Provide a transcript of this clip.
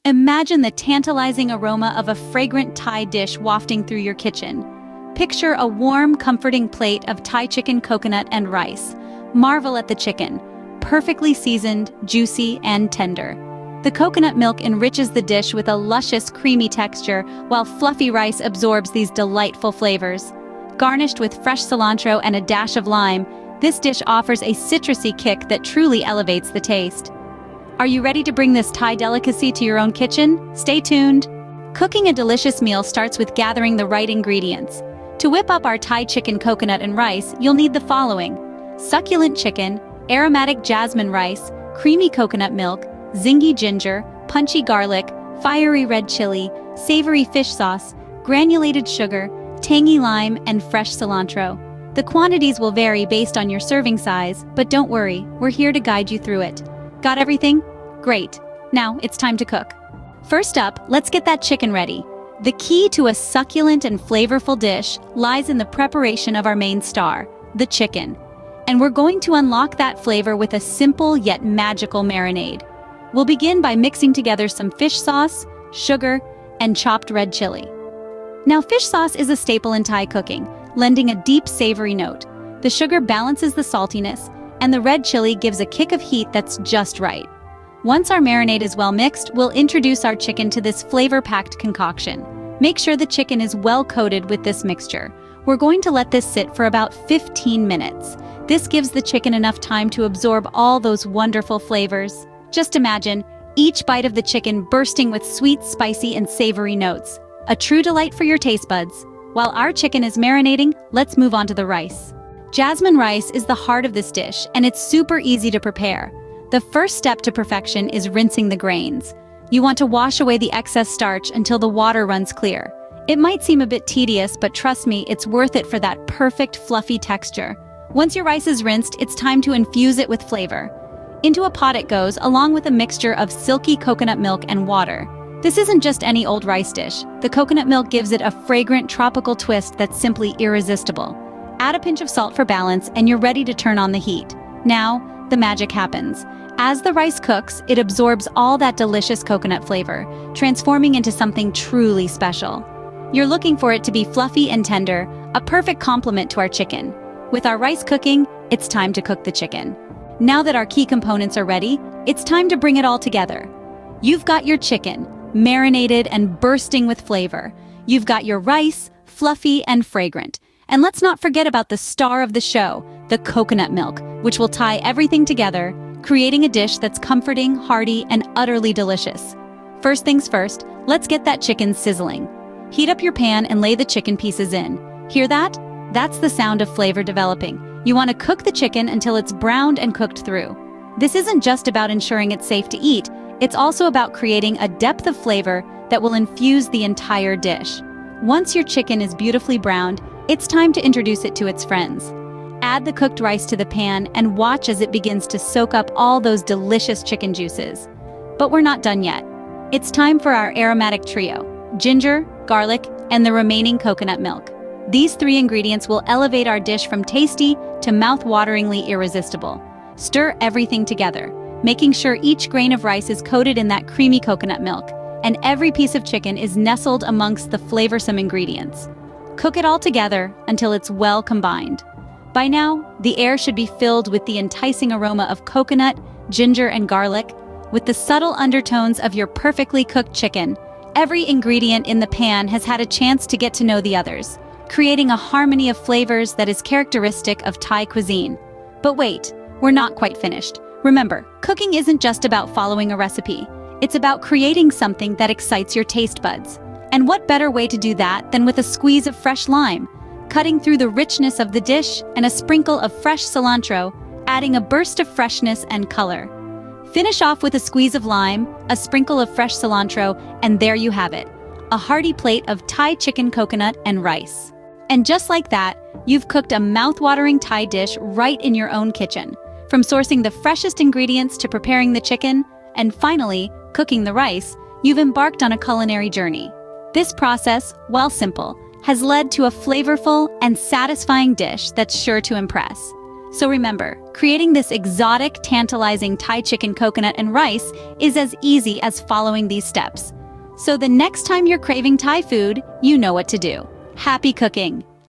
Imagine the tantalizing aroma of a fragrant Thai dish wafting through your kitchen. Picture a warm, comforting plate of Thai chicken coconut and rice. Marvel at the chicken, perfectly seasoned, juicy, and tender. The coconut milk enriches the dish with a luscious, creamy texture, while fluffy rice absorbs these delightful flavors. Garnished with fresh cilantro and a dash of lime, this dish offers a citrusy kick that truly elevates the taste. Are you ready to bring this Thai delicacy to your own kitchen? Stay tuned! Cooking a delicious meal starts with gathering the right ingredients. To whip up our Thai chicken coconut and rice, you'll need the following: succulent chicken, aromatic jasmine rice, creamy coconut milk, zingy ginger, punchy garlic, fiery red chili, savory fish sauce, granulated sugar, tangy lime, and fresh cilantro. The quantities will vary based on your serving size, but don't worry, we're here to guide you through it. Got everything? Great. Now it's time to cook. First up, let's get that chicken ready. The key to a succulent and flavorful dish lies in the preparation of our main star, the chicken. And we're going to unlock that flavor with a simple yet magical marinade. We'll begin by mixing together some fish sauce, sugar, and chopped red chili. Now, fish sauce is a staple in Thai cooking, lending a deep savory note. The sugar balances the saltiness, and the red chili gives a kick of heat that's just right. Once our marinade is well mixed, we'll introduce our chicken to this flavor-packed concoction. Make sure the chicken is well coated with this mixture. We're going to let this sit for about 15 minutes. This gives the chicken enough time to absorb all those wonderful flavors. Just imagine each bite of the chicken bursting with sweet, spicy, and savory notes. A true delight for your taste buds. While our chicken is marinating, let's move on to the rice. Jasmine rice is the heart of this dish, and it's super easy to prepare. The first step to perfection is rinsing the grains. You want to wash away the excess starch until the water runs clear. It might seem a bit tedious, but trust me, it's worth it for that perfect fluffy texture. Once your rice is rinsed, it's time to infuse it with flavor. Into a pot it goes, along with a mixture of silky coconut milk and water. This isn't just any old rice dish. The coconut milk gives it a fragrant tropical twist that's simply irresistible. Add a pinch of salt for balance, and you're ready to turn on the heat. Now, the magic happens. As the rice cooks, it absorbs all that delicious coconut flavor, transforming into something truly special. You're looking for it to be fluffy and tender, a perfect complement to our chicken. With our rice cooking, it's time to cook the chicken. Now that our key components are ready, it's time to bring it all together. You've got your chicken, marinated and bursting with flavor. You've got your rice, fluffy and fragrant. And let's not forget about the star of the show, the coconut milk, which will tie everything together, creating a dish that's comforting, hearty, and utterly delicious. First things first, let's get that chicken sizzling. Heat up your pan and lay the chicken pieces in. Hear that? That's the sound of flavor developing. You want to cook the chicken until it's browned and cooked through. This isn't just about ensuring it's safe to eat, it's also about creating a depth of flavor that will infuse the entire dish. Once your chicken is beautifully browned, it's time to introduce it to its friends. Add the cooked rice to the pan and watch as it begins to soak up all those delicious chicken juices. But we're not done yet. It's time for our aromatic trio: ginger, garlic, and the remaining coconut milk. These three ingredients will elevate our dish from tasty to mouth-wateringly irresistible. Stir everything together, making sure each grain of rice is coated in that creamy coconut milk, and every piece of chicken is nestled amongst the flavorsome ingredients. Cook it all together until it's well combined. By now, the air should be filled with the enticing aroma of coconut, ginger, and garlic. With the subtle undertones of your perfectly cooked chicken, every ingredient in the pan has had a chance to get to know the others, creating a harmony of flavors that is characteristic of Thai cuisine. But wait, we're not quite finished. Remember, cooking isn't just about following a recipe. It's about creating something that excites your taste buds. And what better way to do that than with a squeeze of fresh lime, cutting through the richness of the dish, and a sprinkle of fresh cilantro, adding a burst of freshness and color. Finish off with a squeeze of lime, a sprinkle of fresh cilantro, and there you have it, a hearty plate of Thai chicken coconut and rice. And just like that, you've cooked a mouth-watering Thai dish right in your own kitchen. From sourcing the freshest ingredients to preparing the chicken, and finally, cooking the rice, you've embarked on a culinary journey. This process, while simple, has led to a flavorful and satisfying dish that's sure to impress. So remember, creating this exotic, tantalizing Thai chicken coconut and rice is as easy as following these steps. So the next time you're craving Thai food, you know what to do. Happy cooking!